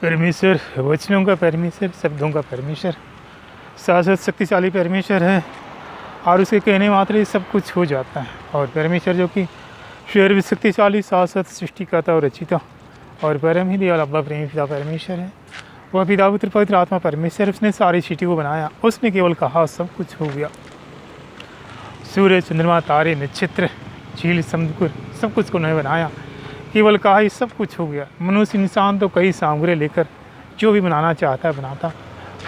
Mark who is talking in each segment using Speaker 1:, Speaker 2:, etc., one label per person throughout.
Speaker 1: परमेश्वर वचनों का परमेश्वर, शब्दों का परमेश्वर, शाश्वत शक्तिशाली परमेश्वर है और उसके कहने मात्र ही सब कुछ हो जाता है। और परमेश्वर जो कि सर्व शक्तिशाली शाश्वत सृष्टिकर्ता और रचिता और परम ही दयालु अब्बा प्रेमी पिता परमेश्वर है। वह पिता पुत्र पवित्र आत्मा परमेश्वर, उसने सारी सृष्टि को बनाया। उसने केवल कहा सब कुछ हो गया। सूर्य, चंद्रमा, तारे, नक्षत्र, झील, समुद्र, सब कुछ को उन्होंने बनाया। केवल कहा ही सब कुछ हो गया। मनुष्य इंसान तो कई सामग्री लेकर जो भी बनाना चाहता है बनाता,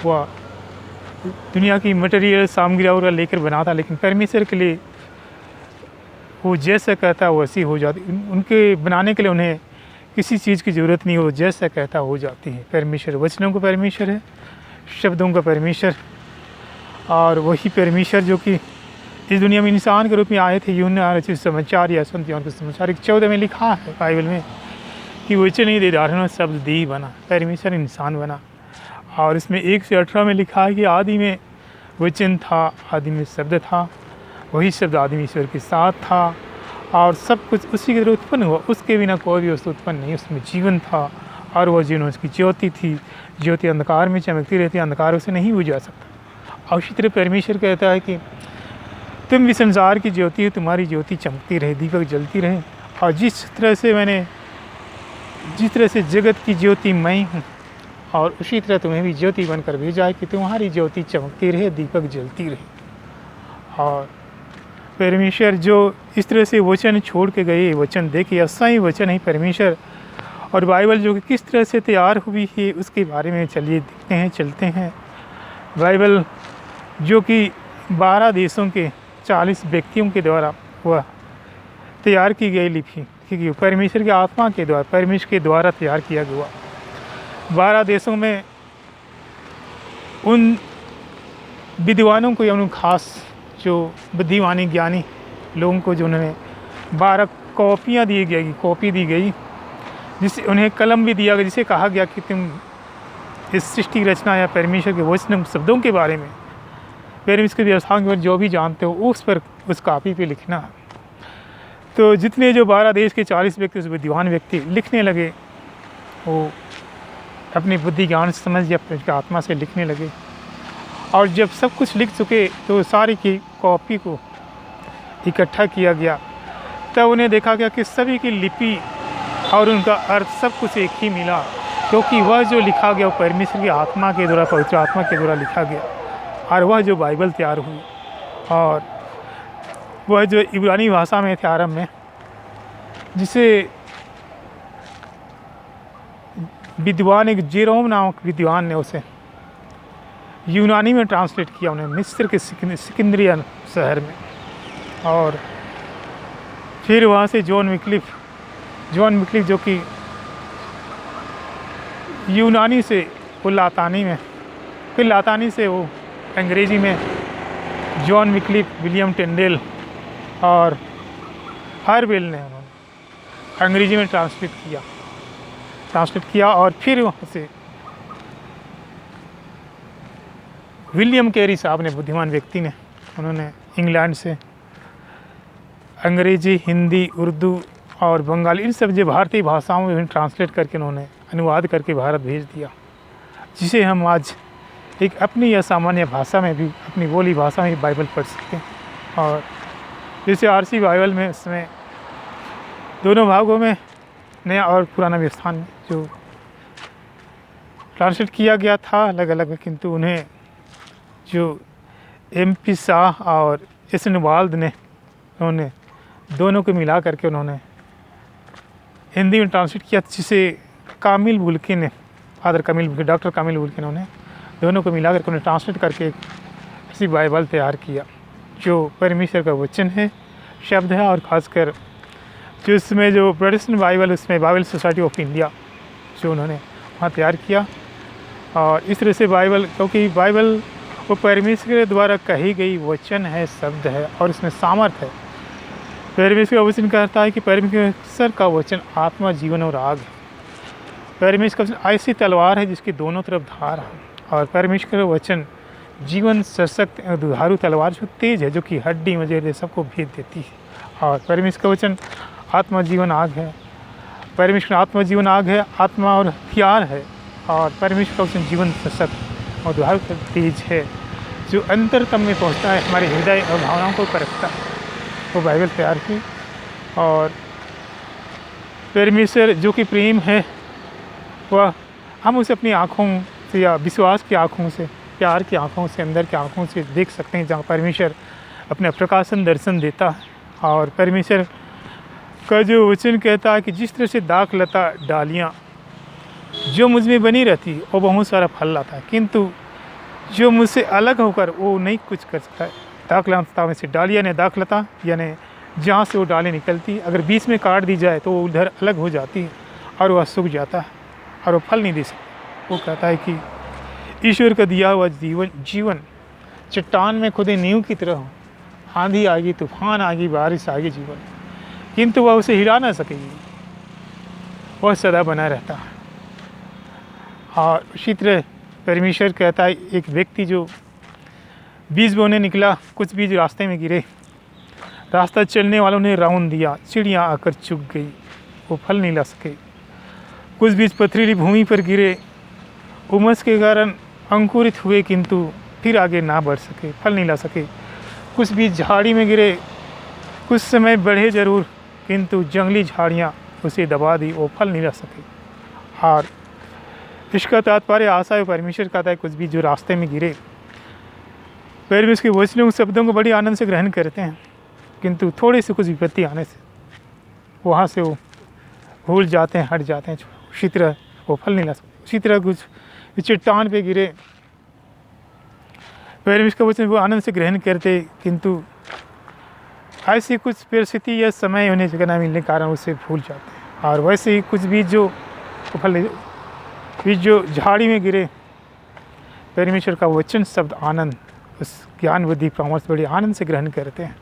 Speaker 1: वह दुनिया की मटेरियल सामग्री और लेकर बनाता, लेकिन परमेश्वर के लिए वो जैसा कहता है वैसी हो जाती। उनके बनाने के लिए उन्हें किसी चीज़ की ज़रूरत नहीं हो, जैसा कहता हो जाती है। परमेश्वर वचनों का परमेश्वर है, शब्दों का परमेश्वर, और वही परमेश्वर जो कि इस दुनिया में इंसान के रूप में आए थे। यूहन्ना समाचार या संत यूहन्ना समाचार 14 में लिखा है बाइबल में कि वचन ही देदार शब्द दी बना, परमेश्वर इंसान बना। और इसमें 1 से 18 में लिखा है कि आदि में वचन था, आदि में शब्द था, वही शब्द आदमी ईश्वर के साथ था और सब कुछ उसी के द्वारा उत्पन्न हुआ। उसके बिना कोई भी वस्तु उत्पन्न नहीं। उसमें जीवन था और वह जीवन उसकी ज्योति थी। ज्योति अंधकार में चमकती रहती, अंधकार उसे नहीं बुझा सकता। और इसी तरह परमेश्वर कहता है कि तुम भी संसार की ज्योति हो, तुम्हारी ज्योति चमकती रहे, दीपक जलती रहे। और जिस तरह से जगत की ज्योति मैं हूँ, और उसी तरह तुम्हें भी ज्योति बनकर भेजा है कि तुम्हारी ज्योति चमकती रहे, दीपक जलती रहे। और परमेश्वर जो इस तरह से वचन छोड़ के गए, वचन देखिए असाई वचन है परमेश्वर। और बाइबल जो कि किस तरह से तैयार हुई है उसके बारे में चलिए देखते हैं, चलते हैं। बाइबल जो कि 12 देशों के 40 व्यक्तियों के द्वारा वह तैयार की गई लिपि, क्योंकि परमेश्वर के आत्मा के द्वारा, परमेश्वर के द्वारा तैयार किया गया। 12 देशों में उन विद्वानों को या उन खास जो बुद्धिमानी ज्ञानी लोगों को जो उन्होंने 12 कॉपियाँ दी गई, कॉपी दी गई, जिससे उन्हें कलम भी दिया गया, जिसे कहा गया कि तुम इस सृष्टि रचना या परमेश्वर के वचन शब्दों के बारे में, परमेश्वर की व्यवस्था के बारे में जो भी जानते हो उस पर, उस कॉपी पे लिखना है। तो जितने जो 12 देश के 40 व्यक्ति, उस विद्वान व्यक्ति लिखने लगे, वो अपनी बुद्धि ज्ञान समझ या आत्मा से लिखने लगे। और जब सब कुछ लिख चुके तो सारी की कॉपी को इकट्ठा किया गया। तब उन्हें देखा गया कि सभी की लिपि और उनका अर्थ सब कुछ एक ही मिला, क्योंकि वह जो लिखा गया वो परमेश्वर की आत्मा के द्वारा, पवित्र आत्मा के द्वारा लिखा गया। और वह जो बाइबल तैयार हुई, और वह जो इब्रानी भाषा में थे आरंभ में, जिसे विद्वान एक जेरोम नामक विद्वान ने उसे यूनानी में ट्रांसलेट किया, उन्हें मिस्र के सिकंदरिया शहर में। और फिर वहाँ से जॉन विक्लिफ जो कि यूनानी से वो लातानी में, फिर लातानी से वो अंग्रेज़ी में जॉन विक्लिफ, विलियम टेंडेल और हरवेल ने उन्होंने अंग्रेज़ी में ट्रांसलेट किया। और फिर वहाँ से विलियम कैरी साहब ने, बुद्धिमान व्यक्ति ने, उन्होंने इंग्लैंड से अंग्रेज़ी, हिंदी, उर्दू और बंगाली, इन सब जो भारतीय भाषाओं में ट्रांसलेट करके उन्होंने अनुवाद करके भारत भेज दिया, जिसे हम आज एक अपनी या सामान्य भाषा में भी, अपनी बोली भाषा में बाइबल पढ़ सकते हैं। और जैसे आरसी बाइबल में इसमें दोनों भागों में, नया और पुराना व्यवस्थान में, जो ट्रांसलेट किया गया था अलग अलग, किंतु उन्हें जो MP शाह और एसन वाल्द ने, उन्होंने दोनों को मिला करके उन्होंने हिंदी में ट्रांसलेट किया, जिसे कामिल बुल्की ने, डॉक्टर कामिल बुल्की ने, उन्हें दोनों को मिला करके उन्हें ट्रांसलेट करके एक ऐसी बाइबल तैयार किया जो परमेश्वर का वचन है, शब्द है। और ख़ासकर जो इसमें जो प्रोटेस्टेंट बाइबल, उसमें बाइबल सोसाइटी ऑफ इंडिया जो उन्होंने वहाँ तैयार किया। और इस तरह से बाइबल, क्योंकि बाइबल वो परमेश्वर के द्वारा कही गई वचन है, शब्द है, और इसमें सामर्थ है। परमेश्वर का वचन कहता है कि परमेश्वर का वचन आत्मा, जीवन और आग है। परमेश्वर का वचन ऐसी तलवार है जिसकी दोनों तरफ धार है। और परमेश्वर का वचन जीवन सशक्त दुधारू तलवार जो तेज है, जो कि हड्डी मजेरे सबको भेद देती है। और परमेश्वर का वचन आत्मा, जीवन, आग है। परमेश्वर आत्मा, जीवन, आग है, आत्मा और हथियार है। और परमेश्वर का वचन जीवन सशक्त और दुहार तेज है, जो अंतरतम में पहुंचता है, हमारे हृदय और भावनाओं को परखता है। वो बाइबल तैयार की। और परमेश्वर जो कि प्रेम है, वह हम उसे अपनी आँखों से या विश्वास की आँखों से, प्यार की आँखों से, अंदर की आँखों से देख सकते हैं, जहाँ परमेश्वर अपना प्रकाशन दर्शन देता है। और परमेश्वर का जो वचन कहता है कि जिस तरह से दाख लता डालियाँ जो मुझ में बनी रहती वो बहुत सारा फल लाता है, किंतु जो मुझसे अलग होकर वो नहीं कुछ कर सकता है। दाख लता में से डालियाँ ने दाख लता, यानी जहाँ से वो डालें निकलती, अगर बीच में काट दी जाए तो वो उधर अलग हो जाती है और वह सूख जाता है और वो फल नहीं दे सकता। वो कहता है कि ईश्वर का दिया हुआ जीवन चट्टान में खुदे नींव की तरह हो, आंधी आएगी, तूफान आएगी, बारिश आएगी जीवन, किंतु वह उसे हिला ना सकेगी, वह सदा बना रहता है। और उसी तरह परमेश्वर कहता है, एक व्यक्ति जो बीज बोने निकला, कुछ बीज रास्ते में गिरे, रास्ता चलने वालों ने रौंद दिया, चिड़ियाँ आकर चुग गई, वो फल नहीं ला सके। कुछ बीज पथरीली भूमि पर गिरे, उमस के कारण अंकुरित हुए, किंतु फिर आगे ना बढ़ सके, फल नहीं ला सके। कुछ बीज झाड़ी में गिरे, कुछ समय बढ़े जरूर, किंतु जंगली झाड़ियाँ उसे दबा दी, वो फल नहीं ला सके। और इसका तात्पर्य आशा है, परमेश्वर कहता है कुछ बीज जो रास्ते में गिरे, परमेश्वर के वचनों शब्दों को बड़ी आनंद से ग्रहण करते हैं, किंतु थोड़ी सी कुछ विपत्ति आने से वहाँ से वो भूल जाते हैं, हट जाते हैं, उसी तरह वो फल नहीं ला सकते। उसी तरह कुछ चट्टान पे गिरे, परमेश्वर का वचन वो आनंद से ग्रहण करते, किंतु ऐसी कुछ परिस्थिति या समय होने जगह न मिलने के कारण उसे भूल जाते हैं। और वैसे ही कुछ बीज जो फल बीज जो झाड़ी में गिरे, परमेश्वर का वचन शब्द आनंद, उस ज्ञान बुद्धि परामर्श बड़े आनंद से ग्रहण करते हैं,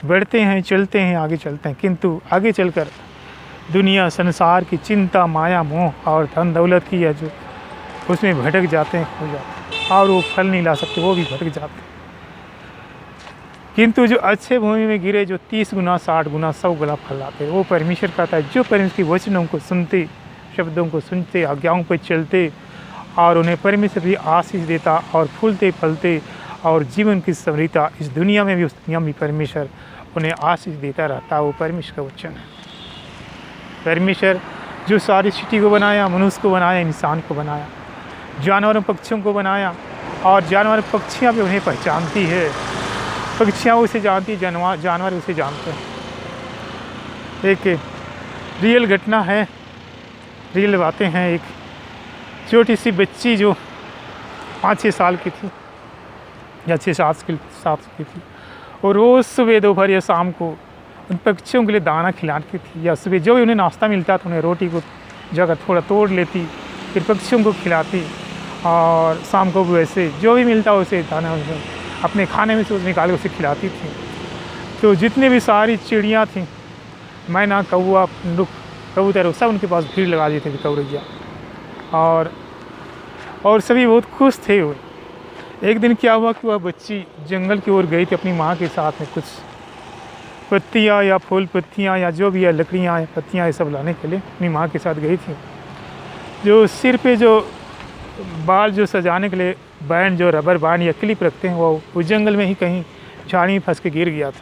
Speaker 1: बढ़ते हैं, चलते हैं, आगे चलते हैं, किंतु आगे चलकर दुनिया संसार की चिंता, माया, मोह और धन दौलत की है जो उसमें भटक जाते हैं, खो जाते हैं और वो फल नहीं ला सकते, वो भी भटक जाते हैं। किंतु जो अच्छे भूमि में गिरे, जो 30 गुना, 60 गुना, 100 गुना फल लाते, वो परमेश्वर कहता है जो परमेश्वर की वचनों को सुनते, शब्दों को सुनते, आज्ञाओं पर चलते और उन्हें परमेश्वर भी आशीष देता और फूलते फलते और जीवन की समृद्धता इस दुनिया में भी, उस दुनिया में परमेश्वर उन्हें आशीष देता रहता है। वो परमेश्वर का वचन है। परमेश्वर जो सारी सृष्टि को बनाया, मनुष्य को बनाया, इंसान को बनाया, जानवरों पक्षियों को बनाया, और जानवर पक्षियाँ भी उन्हें पहचानती है, पक्षियाँ उसे जानती, जानवर उसे जानते हैं। एक रियल घटना है, रियल बातें हैं। एक छोटी सी बच्ची जो 5-6 साल की थी या 6-7 की थी, और रोज़ सुबह, दोपहर या शाम को उन पक्षियों के लिए दाना खिलाती थी, या सुबह जो भी उन्हें नाश्ता मिलता था उन्हें रोटी को जगह थोड़ा तोड़ लेती, फिर पक्षियों को खिलाती, और शाम को भी वैसे जो भी मिलता उसे दाना अपने खाने में से उसे निकाल के उसे खिलाती थी। तो जितने भी सारी चिड़ियाँ थीं, मैना, कौवा, कबूतर, सब उनके पास भीड़ लगा देते थे, कौरैया, और सभी बहुत खुश थे। वो एक दिन क्या हुआ कि वह बच्ची जंगल की ओर गई थी अपनी माँ के साथ में, कुछ पत्तियाँ या फूल पत्तियाँ या जो भी है, लकड़ियाँ या पत्तियाँ, ये सब लाने के लिए अपनी माँ के साथ गई थी। जो सिर पे जो बाल जो सजाने के लिए बैंड, जो रबर बैंड या क्लिप रखते हैं, वो उस जंगल में ही कहीं झाड़ी में फंस के गिर गया था,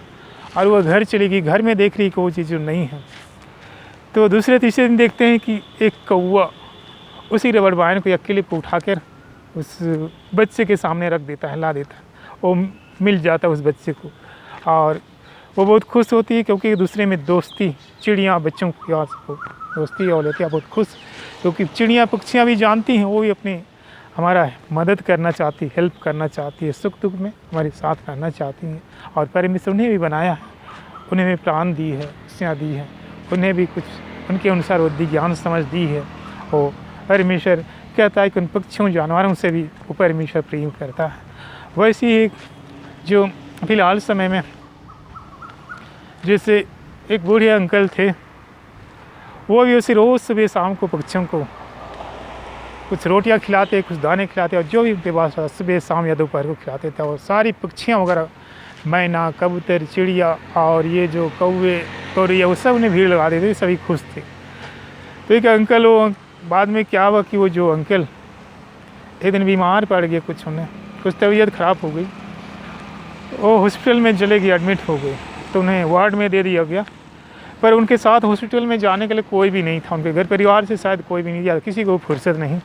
Speaker 1: और वह घर चली गई। घर में देख रही कि वो चीज़ जो नहीं है, तो दूसरे तीसरे दिन देखते हैं कि एक कौवा उसी रबर बैंड को या क्लिप को उठाकर उस बच्चे के सामने रख देता है, ला देता है, वो मिल जाता है उस बच्चे को, और वो बहुत खुश होती है, क्योंकि दूसरे में दोस्ती, चिड़ियाँ बच्चों की दोस्ती और लेती है, बहुत खुश, क्योंकि चिड़ियाँ पक्षियाँ भी जानती हैं, वो भी अपने हमारा मदद करना चाहती, हेल्प करना चाहती है, सुख दुख में हमारे साथ रहना चाहती हैं। और परमेश्वर उन्हें भी बनाया है, उन्हें भी प्राण दी है, खुशियाँ दी है, उन्हें भी कुछ उनके अनुसार बुद्धि, ज्ञान, समझ दी है। और परमेश्वर कहता है कि उन पक्षियों, जानवरों से भी वो परमेश्वर प्रेम करता है। वैसे ही जो फिलहाल समय में जैसे एक बूढ़े अंकल थे, वो भी उसे रोज़ सुबह शाम को पक्षियों को कुछ रोटियां खिलाते, कुछ दाने खिलाते, और जो भी उनके पास सुबह शाम या दोपहर को खिलाते थे। और सारी पक्षियाँ वगैरह, मैना, कबूतर, चिड़िया और ये जो कौवे, गौरैया, वो सब उन्हें भीड़ लगा देते थे, सभी खुश थे। तो एक अंकल, वो बाद में क्या हुआ कि वो जो अंकल एक दिन बीमार पड़ गए, कुछ तबीयत ख़राब हो गई, वो हॉस्पिटल में चले गए, एडमिट हो गए, तो उन्हें वार्ड में दे दिया गया। पर उनके साथ हॉस्पिटल में जाने के लिए कोई भी नहीं था, उनके घर परिवार से शायद कोई भी नहीं था, किसी को फुर्सत नहीं।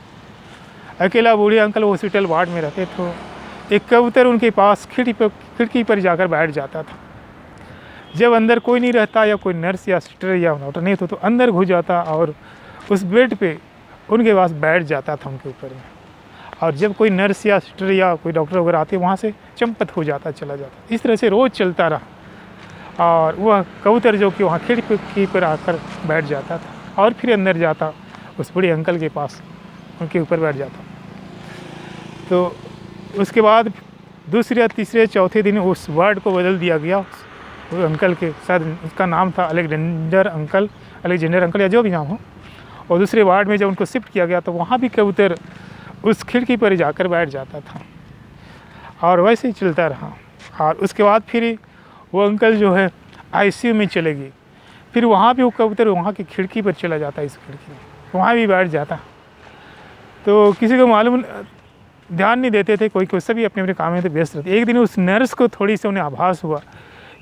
Speaker 1: अकेला बूढ़े अंकल हॉस्पिटल वार्ड में रहते, तो एक कबूतर उनके पास खिड़की पर जाकर बैठ जाता था। जब अंदर कोई नहीं रहता या कोई नर्स या सिस्टर या डॉक्टर नहीं तो अंदर घुस जाता और उस बेड पे उनके पास बैठ जाता था उनके ऊपर में। और जब कोई नर्स या सिस्टर या कोई डॉक्टर वगैरह आते वहाँ से चंपत हो जाता, चला जाता। इस तरह से रोज़ चलता रहा और वह कबूतर जो कि वहाँ खिड़की पर आकर बैठ जाता था और फिर अंदर जाता, उस बूढ़े अंकल के पास उनके ऊपर बैठ जाता। तो उसके बाद दूसरे या तीसरे चौथे दिन उस वार्ड को बदल दिया गया। उस अंकल के शायद उसका नाम था अलेक्जेंडर अंकल या जो भी नाम हो, और दूसरे वार्ड में जब उनको शिफ्ट किया गया तो वहाँ भी कबूतर उस खिड़की पर जाकर बैठ जाता था और वैसे ही चलता रहा। और उसके बाद फिर वो अंकल जो है आईसीयू में चले गए, फिर वहाँ भी वो कबूतर वहाँ की खिड़की पर चला जाता, इस खिड़की में वहाँ भी बैठ जाता। तो किसी को मालूम ध्यान नहीं देते थे, कोई सभी अपने अपने काम में तो व्यस्त रहते। एक दिन उस नर्स को थोड़ी सी उन्हें आभास हुआ,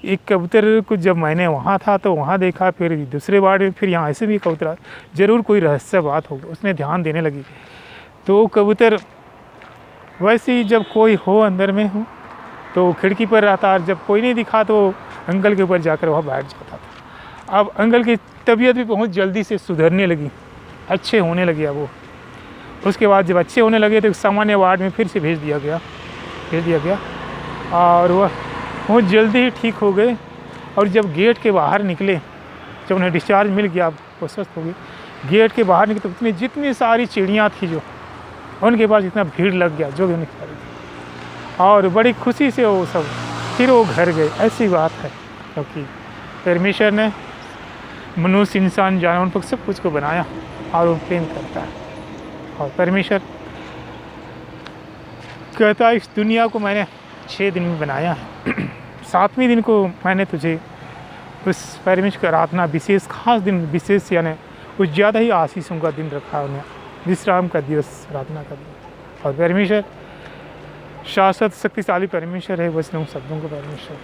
Speaker 1: एक कबूतर को जब मैंने वहाँ था तो वहाँ देखा, फिर दूसरे वार्ड में, फिर यहाँ ऐसे भी कबूतर, ज़रूर कोई रहस्य बात होगी। उसने ध्यान देने लगी तो कबूतर वैसे ही जब कोई हो अंदर में हो तो खिड़की पर रहता, और जब कोई नहीं दिखा तो अंकल के ऊपर जाकर वहाँ बैठ जाता था। अब अंकल की तबीयत भी बहुत जल्दी से सुधरने लगी, अच्छे होने लगे। वो उसके बाद जब अच्छे होने लगे तो सामान्य वार्ड में फिर से भेज दिया गया और वह बहुत जल्दी ही ठीक हो गए। और जब गेट के बाहर निकले, जब उन्हें डिस्चार्ज मिल गया, वो स्वस्थ हो गए, गेट के बाहर निकले तो उसमें जितनी सारी चिड़ियाँ थी जो उनके पास इतना भीड़ लग गया जो भी उन्हें खा रही थी, और बड़ी खुशी से वो सब फिर वो घर गए। ऐसी बात है क्योंकि परमेश्वर ने मनुष्य, इंसान, जानवर पर सब कुछ को बनाया और वो प्रेम करता है। और परमेश्वर कहता है इस दुनिया को मैंने 6 दिन में बनाया है, 7वें दिन को मैंने तुझे उस परमेश्वर की आराधना विशेष खास दिन, विशेष यानी कुछ ज़्यादा ही आशीषों का दिन रखा है, उन्हें विश्राम का दिवस, आराधना का दिवस। और परमेश्वर शाश्वत शक्तिशाली परमेश्वर है, वचनों शब्दों का परमेश्वर।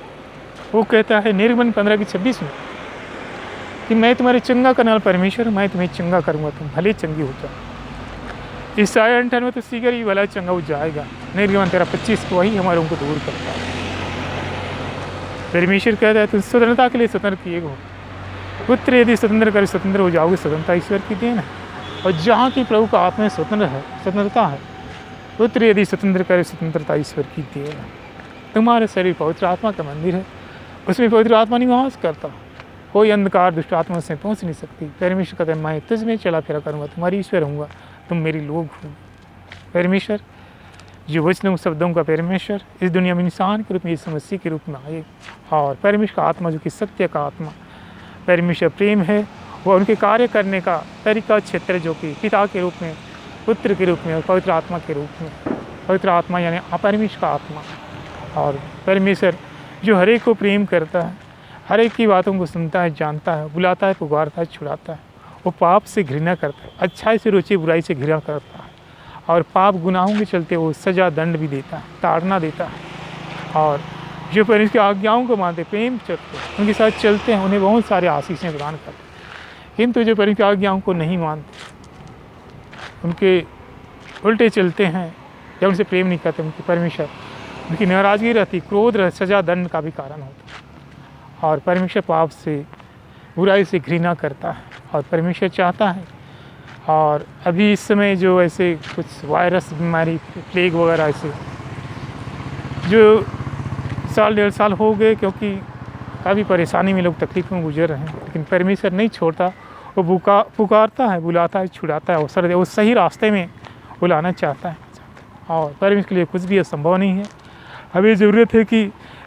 Speaker 1: वो कहता है निर्गमन 15:26 में कि मैं तुम्हारे चंगा करने वाला परमेश्वर हूँ, मैं तुम्हें चंगा करूँगा, तुम भले चंगी हो जाओ। ईसाया 58 में तो शीघ्र ही भला चंगा हो जाएगा। निर्गमन 13:25 को वही हमारे उनको दूर करता है। परमेश्वर कहता है तुम स्वतंत्रता के लिए स्वतंत्र किए हो, पुत्र यदि स्वतंत्र करे स्वतंत्र हो जाओगे, स्वतंत्रता ईश्वर की देन है। और जहाँ की प्रभु का आत्मा स्वतंत्रता है, पुत्र यदि स्वतंत्र करे स्वतंत्रता ईश्वर की देन है। तुम्हारे शरीर पवित्र आत्मा का मंदिर है, उसमें पवित्र आत्मा निवास करता, कोई अंधकार दुष्ट आत्मा से पहुँच नहीं सकती। परमेश्वर कहता है मैं तुझ में चला फिरा करूँगा, तुम्हारी ईश्वर होऊंगा, तुम मेरी लोग हो। परमेश्वर जो वचनों शब्दों का परमेश्वर इस दुनिया में इंसान के रूप में, यीशु मसीह के रूप में आए। और परमेश्वर का आत्मा जो कि सत्य का आत्मा, परमेश्वर प्रेम है, वह उनके कार्य करने का तरीका क्षेत्र जो कि पिता के रूप में, पुत्र के रूप में और पवित्र आत्मा के रूप में। पवित्र आत्मा यानी परमेश्वर का आत्मा। और परमेश्वर जो हर एक को प्रेम करता है, हर एक की बातों को सुनता है, जानता है, बुलाता है, पुकारता है, छुड़ाता है। वो पाप से घृणा करता है, अच्छाई से रुचि, बुराई से घृणा करता है, और पाप गुनाहों के चलते वो सज़ा दंड भी देता है, ताड़ना देता है। और जो परमेश्वर की आज्ञाओं को मानते, प्रेम करते, उनके साथ चलते हैं, उन्हें बहुत सारे आशीषें प्रदान करते हैं। किंतु जो परमेश्वर की आज्ञाओं को नहीं मानते, उनके उल्टे चलते हैं या उनसे प्रेम नहीं करते, उनकी परमेश्वर उनकी नाराज़गी रहती, क्रोध रहती, सज़ा दंड का भी कारण होता है। और परमेश्वर पाप से, बुराई से घृणा करता है। और परमेश्वर चाहता है, और अभी इस समय जो ऐसे कुछ वायरस बीमारी, प्लेग वगैरह ऐसे जो 1.5 साल हो गए, क्योंकि काफ़ी परेशानी में लोग तकलीफ में गुजर रहे हैं, लेकिन परमेश्वर नहीं छोड़ता, वो पुकारता है, बुलाता है, छुड़ाता है, अवसर दे, वो सही रास्ते में बुलाना चाहता है। और परमेश्वर के लिए कुछ भी असंभव नहीं है। अभी ज़रूरत है कि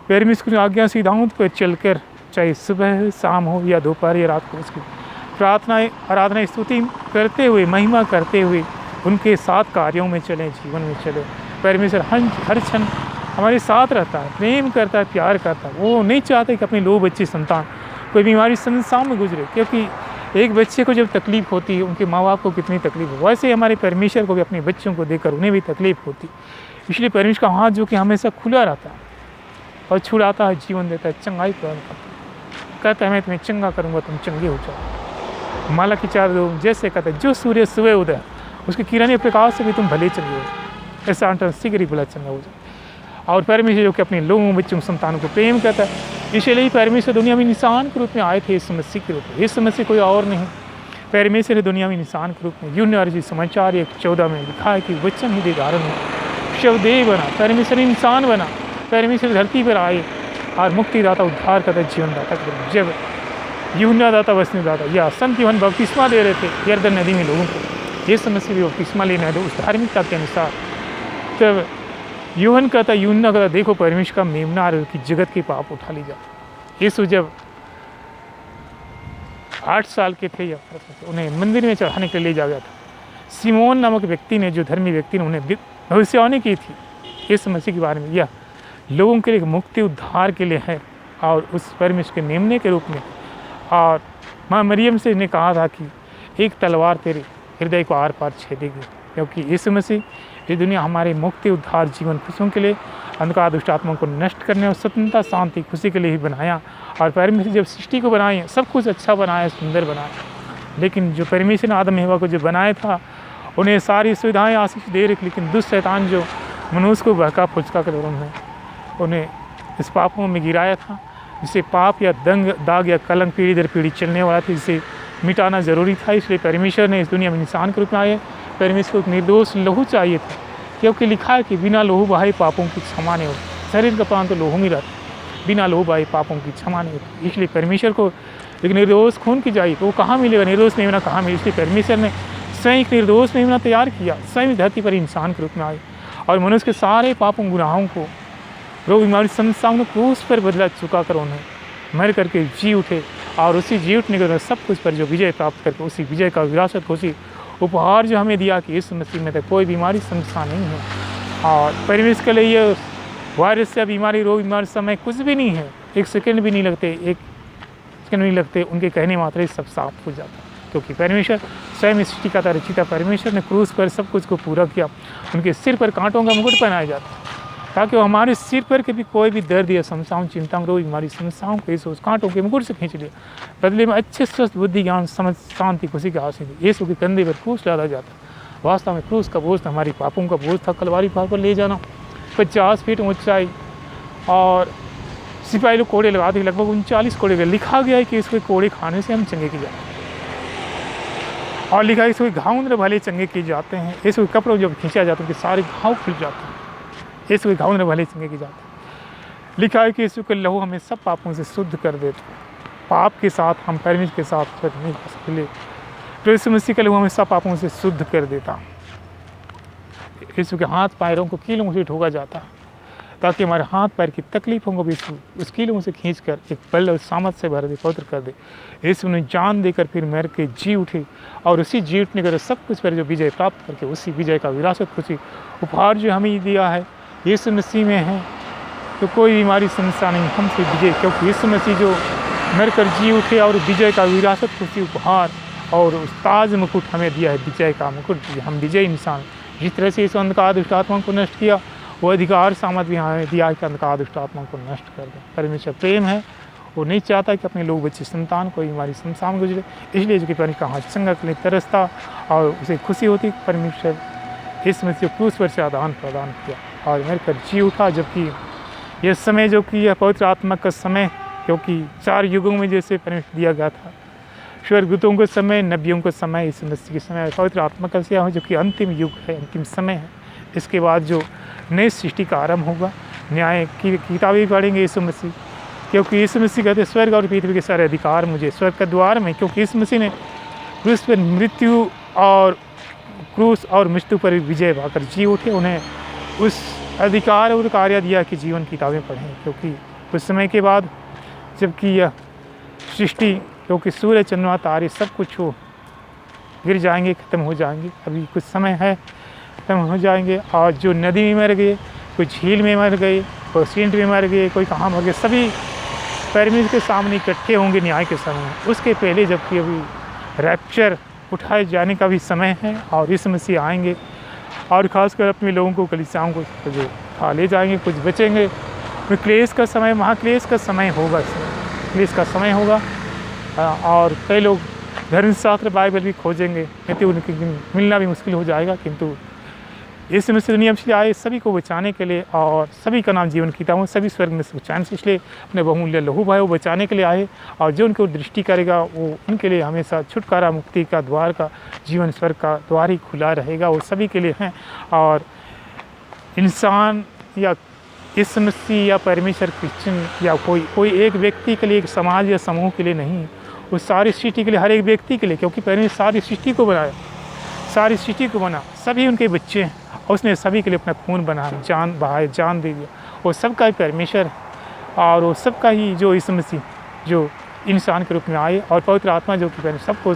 Speaker 1: परमेश्वर की आज्ञा सिद्धांत पर चलकर, चाहे सुबह शाम हो या दोपहर या रात को, उसकी प्रार्थना, आराधना, स्तुति करते हुए, महिमा करते हुए उनके साथ कार्यों में चलें, जीवन में चले। परमेश्वर हर क्षण हमारे साथ रहता है, प्रेम करता है, प्यार करता है। वो नहीं चाहते कि अपने लो बच्चे संतान कोई बीमारी संसार में गुजरे, क्योंकि एक बच्चे को जब तकलीफ़ होती है, उनके माँ बाप को कितनी तकलीफ़ हो, वैसे ही हमारे परमेश्वर को भी अपने बच्चों को देखकर उन्हें भी तकलीफ़ होती। इसलिए परमेश्वर का हाथ जो कि हमेशा खुला रहता है और छुड़ाता है, जीवन देता है, चंगाई प्रदान करता है। कहता है मैं तुम्हें चंगा करूँगा, तुम चंगे हो जाओ। मालाकी 4:2 जैसे कहता है, जो सूर्य सुबह उदय उसकी किरणें प्रकाश से भी तुम भले चंगे हो, ऐसा अंतर शीघ्र ही भला चंगा हो जाए। और परमेश्वर जो कि अपने लोगों, बच्चों, संतानों को प्रेम करता है, इसलिए परमेश्वर दुनिया में इंसान के रूप में आए थे, यीशु मसीह के रूप में। यीशु मसीह कोई और नहीं, परमेश्वर ने दुनिया में इंसान के रूप में। यूहन्ना रचित समाचार 1:14 में लिखा है कि वचन ही धारण हुआ, शवदेह बना, परमेश्वर इंसान बना, परमेश्वर धरती पर आए और मुक्तिदाता, उद्धार करता, जीवनदाता। जब यूहन्ना दाता, वचनदाता या संत यूहन्ना बपतिस्मा दे रहे थे यरदन नदी में लोगों को, यीशु मसीह भी बपतिस्मा लेने आए उस धार्मिकता के अनुसार। तब यूहन्ना कहता, देखो परमेश्वर का मेमना की जगत के पाप उठा ली जाए। यीशु जब 8 साल के थे या उन्हें मंदिर में चढ़ाने के लिए ले जाया गया था। सिमोन नामक व्यक्ति ने, जो धर्मी व्यक्ति ने, उन्हें भविष्यवाणी की थी यीशु मसीह के बारे में। यह लोगों के लिए मुक्ति उद्धार के लिए है और उस परमेश्वर के मेमने के रूप में। और माँ मरियम से ने कहा था कि एक तलवार तेरे हृदय को आर पार छेदेगी, क्योंकि यीशु मसीह ये दुनिया हमारे मुक्ति, उद्धार, जीवन, खुशियों के लिए, अंधकार, दुष्ट आत्माओं को नष्ट करने और स्वतंत्रता, शांति, खुशी के लिए ही बनाया। और परमेश्वर जब सृष्टि को बनाए, सब कुछ अच्छा बनाया, सुंदर बनाया, लेकिन जो परमेश्वर ने आदम एवा को जो बनाया था, उन्हें सारी सुविधाएं आशीष दे रही, लेकिन दुष्ट शैतान जो मनुष्य को बहका फुचका कर उन्हें इस पापों में गिराया था, जिसे पाप या दाग या कलंक पीढ़ी दर पीढ़ी चलने वाला था, जिसे मिटाना ज़रूरी था। इसलिए परमेश्वर ने इस दुनिया में इंसान के रूप में आए। परमेश्वर को एक निर्दोष लहू चाहिए था, क्योंकि लिखा है कि बिना लहू बहाए पापों की क्षमा नहीं होती। शरीर का प्राण तो लहू में रहता, बिना लहू बहाए पापों की क्षमा नहीं होती। इसलिए परमेश्वर को एक निर्दोष खून की चाहिए, तो वो कहाँ मिलेगा? निर्दोष मेमना कहाँ मिले? इसलिए परमेश्वर ने स्वयं एक निर्दोष मेमना तैयार किया, स्वयं धरती पर इंसान के रूप में आए और मनुष्य के सारे पापों, गुनाहों को, रोग, बीमारी, समस्याओं को क्रूस पर बदला चुका कर उन्हें मर करके जी उठे। और उसी जी उठने के बाद सब कुछ पर जो विजय प्राप्त करके, उसी विजय का विरासत, उसी उपहार जो हमें दिया कि इस मसीह में तक कोई बीमारी, समस्या नहीं है। और परमेश्वर के लिए ये वायरस या बीमारी, रोग, बीमारी, समय कुछ भी नहीं है। एक सेकंड भी नहीं लगते, एक सेकंड नहीं लगते, उनके कहने मात्र ही सब साफ हो जाता है, क्योंकि परमेश्वर स्वयं सृष्टि का रचिता परमेश्वर ने क्रूस पर सब कुछ को पूरा किया। उनके सिर पर कांटों का मुकुट पहनाया जाता है, ताकि वो हमारे सिर पर के भी कोई भी दर्द या समस्याओं, चिंताओं, रोग, बीमारी, समस्याओं को इस कांटों के मुकुट से खींच लिया। बदले में अच्छे, स्वस्थ, बुद्धि, ज्ञान, समझ, शांति, खुशी के हासिल दी। यीशु के कंधे पर क्रूस लादा जाता। वास्तव में क्रूस का बोझ हमारी पापों का बोझ था। कलवारी पहाड़ पर ले जाना, 50 फीट ऊंचाई, और सिपाही लोग कोड़े लगा थे, लगभग 39 कोड़े गए। लिखा गया है कि इसके कोड़े खाने से हम चंगे किए जाते हैं, और लिखा है इसके घाव भले चंगे किए जाते हैं। इसके कपड़ों जब खींचा जाता है उनके सारे घाव खुल जाते हैं। यीशु के घाव भले चंगे किए जाते हैं। लिखा है कि यीशु के लहू हमें सब पापों से शुद्ध कर देता है। पाप के साथ हम परमेश्वर के साथ फिर नहीं कर सकते, तो यीशु मसीह का लहू हमें सब पापों से शुद्ध कर देता। यीशु के हाथ पैरों को कीलों से ठोका जाता, ताकि हमारे हाथ पैर की तकलीफों को भी उस कीलों से खींचकर एक बल और सामर्थ से भर दे, पवित्र कर दे। यीशु ने जान देकर फिर मर के जी उठे, और उसी जी उठने कर सब कुछ पर जो विजय प्राप्त करके, उसी विजय का विरासत, खुशी, उपहार जो हमें दिया है यीशु मसीह में है, तो कोई बीमारी, समस्या नहीं हमसे विजय, क्योंकि यीशु मसीह जो मर कर जी उठे और विजय का विरासत, खुशी, उपहार और उस ताज मुकुट हमें दिया है, विजय का मुकुट। हम विजय इंसान, जिस तरह से इस अंधकार दुष्ट आत्मा को नष्ट किया, वो अधिकार सामर्थ भी हमें दिया है कि अंधकार दुष्ट आत्मा को नष्ट कर दें। परमेश्वर प्रेम है, वो नहीं चाहता कि अपने लोग, बच्चे, संतान कोई हमारी समस्या में गुजरे। इसलिए जो कि परमेश्वर का हाथ चंगा के लिए तरसता और उसे खुशी होती। परमेश्वर इस मसीह क्रूस पर से आदान प्रदान किया और मर कर जी उठा। जबकि यह समय जो कि यह पवित्र आत्मा का समय, क्योंकि 4 युगों में जैसे परमेश्वर दिया गया था, स्वर्गदूतों का समय, नबियों का समय, इस मसीह के समय पवित्र आत्मा का समय, जो कि अंतिम युग है, अंतिम समय है। इसके बाद जो नई सृष्टि का आरंभ होगा, न्याय की किताबें पढ़ेंगे यीशु मसीह, क्योंकि यीशु मसीह कहते स्वर्ग और पृथ्वी के सारे अधिकार मुझे, स्वर्ग का द्वार में, क्योंकि यीशु मसीह ने क्रूस पर मृत्यु पर विजय पाकर जी उठे। उन्हें उस अधिकार और कार्य दिया कि जीवन की किताबें पढ़ें, क्योंकि कुछ समय के बाद जबकि यह सृष्टि, क्योंकि सूर्य, चंद्रमा, तारे सब कुछ हो गिर जाएंगे, ख़त्म हो जाएंगे, अभी कुछ समय है ख़त्म हो जाएंगे। और जो नदी में मर गए, कोई झील में मर गए, कोई सींट में मर गए, कोई कहाँ मर गए, सभी परमेश्वर के सामने इकट्ठे होंगे न्याय के समय। उसके पहले जबकि अभी रैप्चर उठाए जाने का भी समय है और यीशु मसीह आएंगे और ख़ासकर अपने लोगों को, कलीसियाओं को जो उठा ले जाएंगे। कुछ बचेंगे। क्लेश का समय, महाक्लेश का समय होगा, क्लेश का समय होगा। और कई लोग धर्मशास्त्र बाइबल भी खोजेंगे, नहीं तो उनके मिलना भी मुश्किल हो जाएगा। किंतु यीशु मसीह दुनिया में आए सभी को बचाने के लिए, और सभी का नाम जीवन की किताब, सभी स्वर्ग में से बचाने से, इसलिए अपने बहुमूल्य लहू भाई वो बचाने के लिए आए। और जो उनकी दृष्टि करेगा वो उनके लिए हमेशा छुटकारा, मुक्ति का द्वार का, जीवन स्वर्ग का द्वार ही खुला रहेगा। वो सभी के लिए हैं। और इंसान या यीशु मसीह या परमेश्वर, क्रिश्चियन या कोई एक व्यक्ति के लिए, एक समाज या समूह के लिए नहीं, वो सारी सृष्टि के लिए, हर एक व्यक्ति के लिए। क्योंकि परमेश्वर सारी सृष्टि को बनाया, सारी सृष्टि को बना, सभी उनके बच्चे हैं। और उसने सभी के लिए अपना खून बनाया, जान बहाए, जान दे दिया। वो सबका ही परमेश्वर और वो सबका ही जो यीशु मसीह जो इंसान के रूप में आए, और पवित्र आत्मा जो कि सबको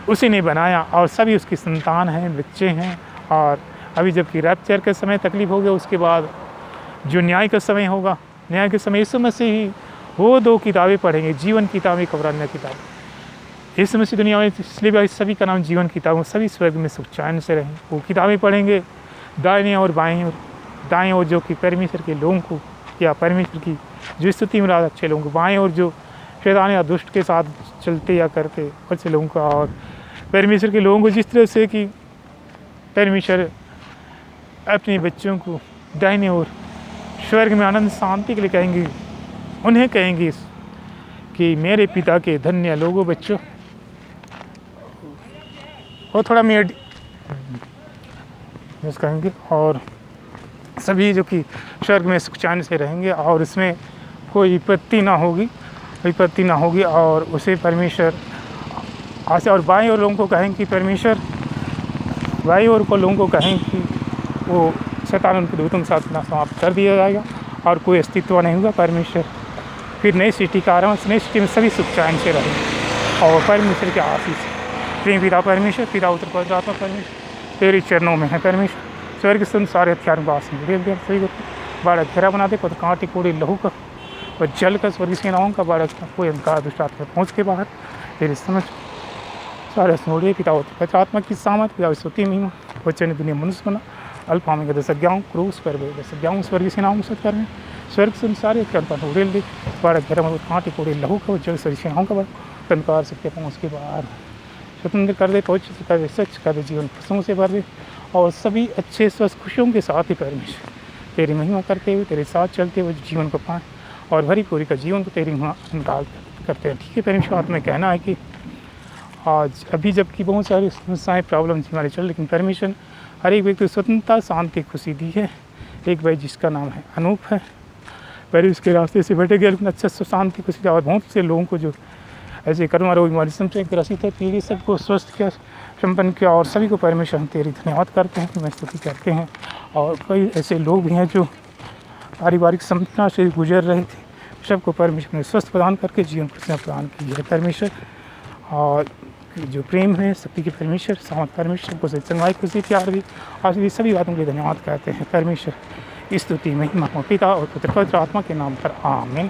Speaker 1: उसी ने बनाया, और सभी उसकी संतान हैं, बच्चे हैं। और अभी जबकि रैप्चर के समय तकलीफ हो गया, उसके बाद जो न्याय का समय होगा, न्याय के समय यीशु मसीह ही वो 2 किताबें पढ़ेंगे, जीवन किताब, एक और अन्य किताब। यीशु मसीह दुनिया में इसलिए भी सभी का नाम जीवन किताब, सभी स्वर्ग में सुख चैन से रहें। वो किताबें पढ़ेंगे, दाहिने और बाएं और दाएं ओर जो कि परमेश्वर के लोगों को, या परमेश्वर की जो स्तुति में अच्छे लोगों को, बाएं और जो शैतान या दुष्ट के साथ चलते या करते अच्छे लोगों का, और परमेश्वर के लोगों को जिस तरह से कि परमेश्वर अपने बच्चों को दाहिने ओर स्वर्ग में आनंद शांति के लिए कहेंगे, उन्हें कहेंगे कि मेरे पिता के धन्य लोगों बच्चों। और थोड़ा मेड कहेंगे, और सभी जो कि स्वर्ग में सुख चैन से रहेंगे, और उसमें कोई विपत्ति ना होगी। और उसे परमेश्वर आशा, और बाएं और लोगों को कहें कि परमेश्वर, बाएं और को लोगों को कहें कि वो शैतान उनके दूतों के साथ समाप्त कर दिया जाएगा और कोई अस्तित्व नहीं होगा। परमेश्वर फिर नई सृष्टि का आरंभ, नई सृष्टि में सभी सुख चैन से रहेंगे। और परमेश्वर के आशीष, प्रेम पिता परमेश्वर, पिता उतर पवित्र आत्मा परमेश्वर तेरे चरणों में है परमेश्वर। स्वर्ग संसार हथियार बास में सभी को बाड़ा घेरा बना दे, पद कांटे कोड़े लहू का और जल का, स्वर्ग सेनाओं का बाड़ा कोई अंधकार दुष्ट आत्मा पहुँच के बाहर तेरे समझ सारे स्मोड़े पिता पवित्र आत्मा की सामत, पिता स्तुति महिमा वचन दुनिया मनुष्य बना अल्फा में दस अज्ञाओं क्रूस पर दस अज्ञाओं स्वर्ग सेनाओं सच कर स्वर्ग संसार हथियार पर उड़ेल दे, बाड़ा घेरा में कांटे कोड़े लहू का जल स्वर्ग सेनाओं का बाड़ा अंधकार सकते पहुँच के बाहर स्वतंत्र कर दे, पवित्र कर दे, सच कर दे, जीवन खुशियों से भर दे। और सभी अच्छे स्वस्थ खुशियों के साथ ही परमेश्वर तेरी महिमा करते हुए, तेरे साथ चलते हुए जीवन को पाएँ और भरी पूरी का जीवन को तेरी महिमा निकाल करते हैं। ठीक है परमेश्वर, आत्मा कहना है कि आज अभी जबकि बहुत सारी समस्याएँ प्रॉब्लम हमारे चल, लेकिन परमेश्वर हर एक व्यक्ति को स्वतंत्रता, शांति, खुशी दी है। एक भाई जिसका नाम है अनूप है, पहले उसके रास्ते से बैठे गए, लेकिन अच्छा शांति, खुशी, और बहुत से लोगों को जो ऐसे कर्म रोग बीमारी से ग्रसित है, तेरी सबको स्वस्थ किया, संपन्न किया। और सभी को परमेश्वर हम तेरी धन्यवाद करते हैं, मैं स्तुति करते हैं। और कई ऐसे लोग भी हैं जो पारिवारिक समस्या से गुजर रहे थे, सबको परमेश्वर ने स्वस्थ प्रदान करके जीवन खुशियाँ प्रदान की है परमेश्वर। और जो प्रेम है, शक्ति के परमेश्वर, सामर्थ परमेश्वर को संगवाई, खुशी, प्यार भी, आज भी सभी बातों के लिए धन्यवाद करते हैं परमेश्वर। स्तुति महिमा पिता और पुत्र पवित्र आत्मा के नाम पर आमीन।